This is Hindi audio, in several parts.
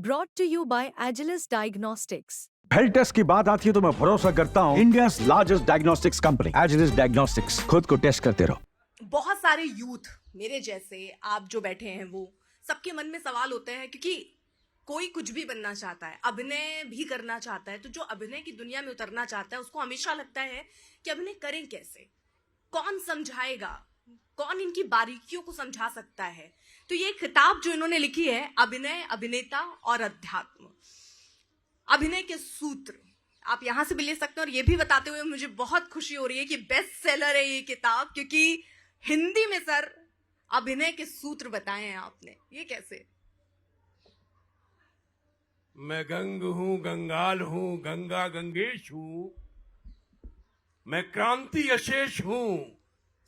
Brought to you by Agilus Diagnostics. Health test की बात आती है तो मैं भरोसा करता हूँ India largest diagnostics company Agilus diagnostics. खुद को टेस्ट करते रहो। बहुत सारे यूथ मेरे जैसे आप जो बैठे हैं वो सबके मन में सवाल होते हैं, क्योंकि कोई कुछ भी बनना चाहता है, अभिनय भी करना चाहता है। तो जो अभिनय की दुनिया में उतरना चाहता है उसको हमेशा लगता है कि अभिनय करें कैसे, कौन समझाएगा, कौन इनकी बारीकियों को समझा सकता है। तो ये किताब जो इन्होंने लिखी है, अभिनय, अभिनेता और अध्यात्म, अभिनय के सूत्र, आप यहां से भी ले सकते हैं। और ये भी बताते हुए मुझे बहुत खुशी हो रही है कि बेस्ट सेलर है ये किताब, क्योंकि हिंदी में सर अभिनय के सूत्र बताए हैं आपने। ये कैसे? मैं गंग हूं, गंगाल हूं, गंगा गंगेश हूं। मैं क्रांति अशेष हूं,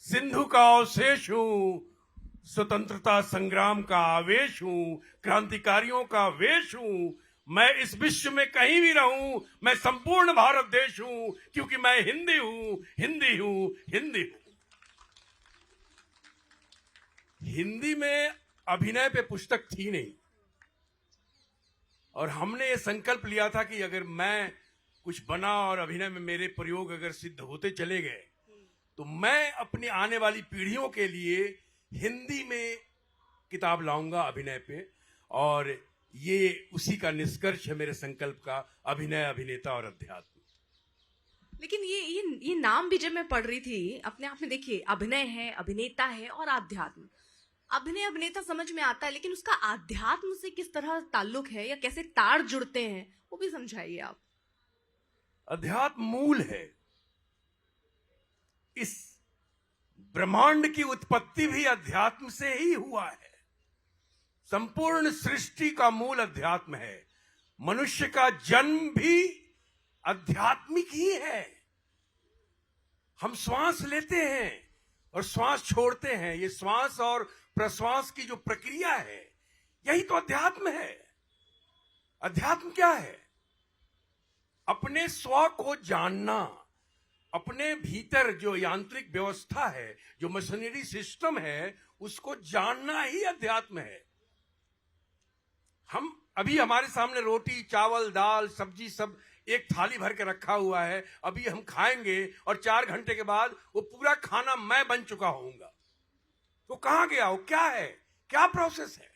सिंधु का अवशेष हूं। स्वतंत्रता संग्राम का आवेश हूं, क्रांतिकारियों का वेश हूं। मैं इस विश्व में कहीं भी रहूं, मैं संपूर्ण भारत देश हूं, क्योंकि मैं हिंदी हूं, हिंदी हूं, हिंदी हूं। हिंदी में अभिनय पे पुस्तक थी नहीं, और हमने ये संकल्प लिया था कि अगर मैं कुछ बना और अभिनय में मेरे प्रयोग अगर सिद्ध होते चले गए तो मैं अपनी आने वाली पीढ़ियों के लिए हिंदी में किताब लाऊंगा अभिनय पे। और ये उसी का निष्कर्ष है मेरे संकल्प का, अभिनय, अभिनेता और अध्यात्म। लेकिन ये नाम भी जब मैं पढ़ रही थी अपने आप में, देखिए, अभिनय है, अभिनेता है और आध्यात्म। अभिनय अभिनेता समझ में आता है, लेकिन उसका आध्यात्म से किस तरह ताल्लुक है या कैसे तार जुड़ते हैं वो भी समझाइए आप। अध्यात्म मूल है। इस ब्रह्मांड की उत्पत्ति भी अध्यात्म से ही हुआ है। संपूर्ण सृष्टि का मूल अध्यात्म है। मनुष्य का जन्म भी आध्यात्मिक ही है। हम श्वास लेते हैं और श्वास छोड़ते हैं, ये श्वास और प्रश्वास की जो प्रक्रिया है, यही तो अध्यात्म है। अध्यात्म क्या है? अपने स्व को जानना, अपने भीतर जो यांत्रिक व्यवस्था है, जो मशीनरी सिस्टम है, उसको जानना ही अध्यात्म है। हम अभी हमारे सामने रोटी, चावल, दाल, सब्जी सब एक थाली भर के रखा हुआ है। अभी हम खाएंगे और 4 घंटे के बाद वो पूरा खाना मैं बन चुका होऊंगा। तो कहां गया वो? क्या है? क्या प्रोसेस है?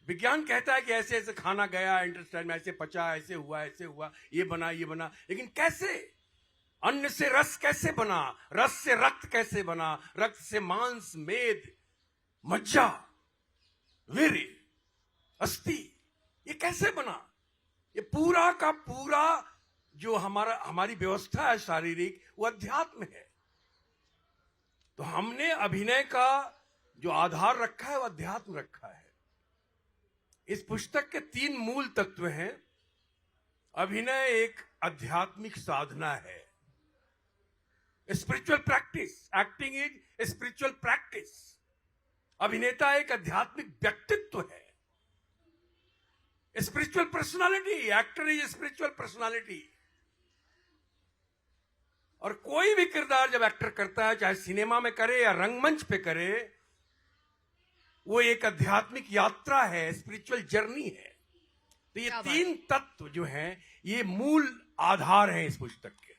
विज्ञान कहता है कि ऐसे ऐसे खाना गया इंटेस्टाइन में, ऐसे पचा, ऐसे हुआ, ये बना, ये बना। लेकिन कैसे? अन्न से रस कैसे बना? रस से रक्त कैसे बना? रक्त से मांस, मेद, मज्जा, वीर्य, अस्थि, ये कैसे बना? ये पूरा का पूरा जो हमारी व्यवस्था है शारीरिक, वो अध्यात्म है। तो हमने अभिनय का जो आधार रखा है वो अध्यात्म रखा है। इस पुस्तक के 3 मूल तत्व हैं। अभिनय एक आध्यात्मिक साधना है, spiritual practice. Acting is spiritual practice. अभिनेता एक आध्यात्मिक व्यक्तित्व है, spiritual personality. Actor is spiritual personality. और कोई भी किरदार जब एक्टर करता है, चाहे सिनेमा में करे या रंगमंच पे करे, वो एक आध्यात्मिक यात्रा है, स्पिरिचुअल जर्नी है। तो ये 3 तत्व जो हैं, ये मूल आधार हैं इस पुस्तक के।